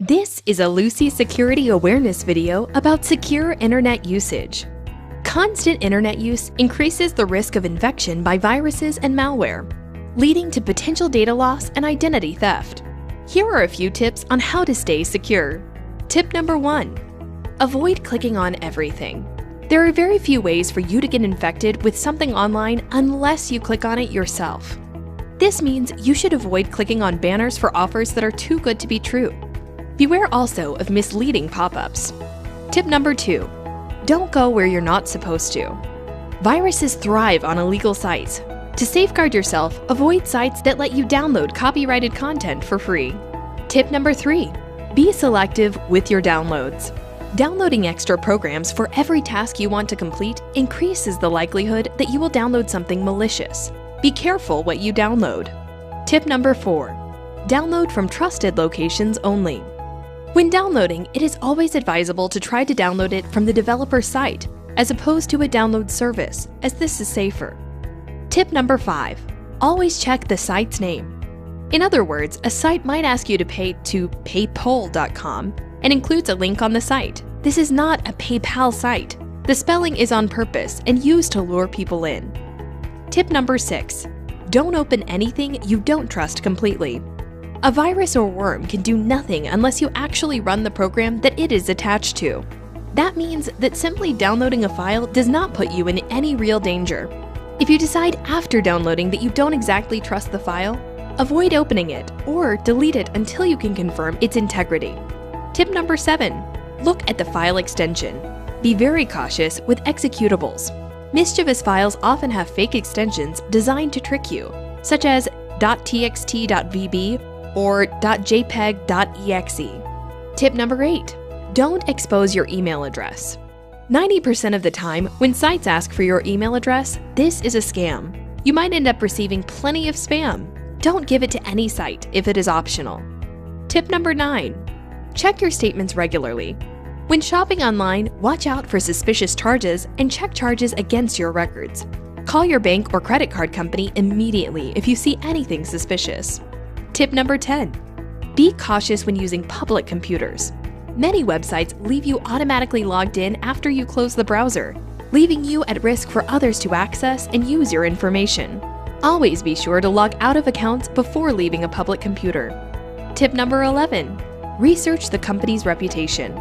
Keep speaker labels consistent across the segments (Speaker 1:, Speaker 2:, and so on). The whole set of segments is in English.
Speaker 1: This is a Lucy Security Awareness video about secure internet usage. Constant internet use increases the risk of infection by viruses and malware, leading to potential data loss and identity theft. Here are a few tips on how to stay secure. Tip number 1. Avoid clicking on everything. There are very few ways for you to get infected with something online unless you click on it yourself. This means you should avoid clicking on banners for offers that are too good to be true. Beware also of misleading pop-ups. Tip number 2. Don't go where you're not supposed to. Viruses thrive on illegal sites. To safeguard yourself, avoid sites that let you download copyrighted content for free. Tip number 3. Be selective with your downloads. Downloading extra programs for every task you want to complete increases the likelihood that you will download something malicious. Be careful what you download. Tip number 4. Download from trusted locations only. When downloading, it is always advisable to try to download it from the developer's site, as opposed to a download service, as this is safer. Tip number 5. Always check the site's name. In other words, a site might ask you to pay to paypal.com and includes a link on the site. This is not a PayPal site. The spelling is on purpose and used to lure people in. Tip number 6. Don't open anything you don't trust completely. A virus or worm can do nothing unless you actually run the program that it is attached to. That means that simply downloading a file does not put you in any real danger. If you decide after downloading that you don't exactly trust the file, avoid opening it or delete it until you can confirm its integrity. Tip number 7. Look at the file extension. Be very cautious with executables. Mischievous files often have fake extensions designed to trick you, such as .txt.vb or .jpeg.exe. Tip number 8. Don't expose your email address. 90% of the time, when sites ask for your email address, this is a scam. You might end up receiving plenty of spam. Don't give it to any site if it is optional. Tip number 9. Check your statements regularly. When shopping online, watch out for suspicious charges and check charges against your records. Call your bank or credit card company immediately if you see anything suspicious. Tip number 10. Be cautious when using public computers. Many websites leave you automatically logged in after you close the browser, leaving you at risk for others to access and use your information. Always be sure to log out of accounts before leaving a public computer. Tip number 11. Research the company's reputation.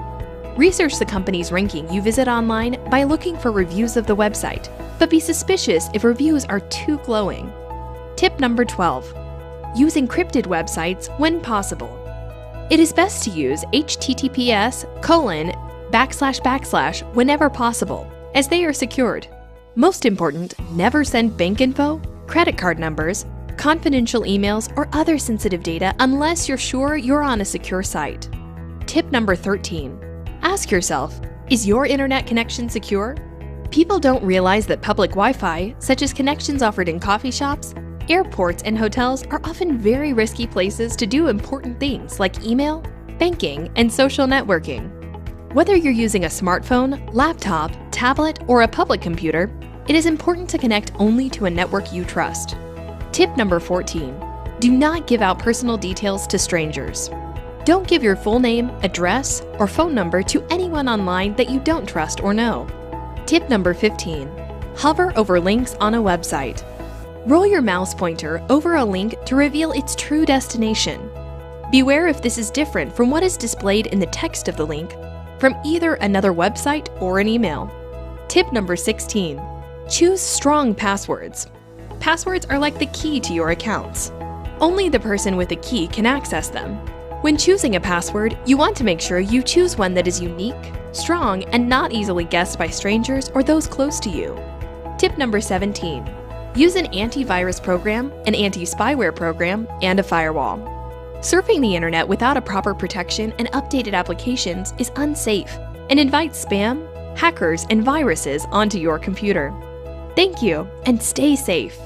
Speaker 1: Research the company's ranking you visit online by looking for reviews of the website, but be suspicious if reviews are too glowing. Tip number 12. Use encrypted websites when possible. It is best to use https:// whenever possible, as they are secured. Most important, never send bank info, credit card numbers, confidential emails, or other sensitive data unless you're sure you're on a secure site. Tip number 13. Ask yourself, is your internet connection secure? People don't realize that public Wi-Fi, such as connections offered in coffee shops, airports, and hotels, are often very risky places to do important things like email, banking, and social networking. Whether you're using a smartphone, laptop, tablet, or a public computer, it is important to connect only to a network you trust. Tip number 14. Do not give out personal details to strangers. Don't give your full name, address, or phone number to anyone online that you don't trust or know. Tip number 15. Hover over links on a website. Roll your mouse pointer over a link to reveal its true destination. Beware if this is different from what is displayed in the text of the link from either another website or an email. Tip number 16. Choose strong passwords. Passwords are like the key to your accounts. Only the person with a key can access them. When choosing a password, you want to make sure you choose one that is unique, strong, and not easily guessed by strangers or those close to you. Tip number 17. Use an antivirus program, an anti-spyware program, and a firewall. Surfing the internet without a proper protection and updated applications is unsafe and invites spam, hackers, and viruses onto your computer. Thank you, and stay safe.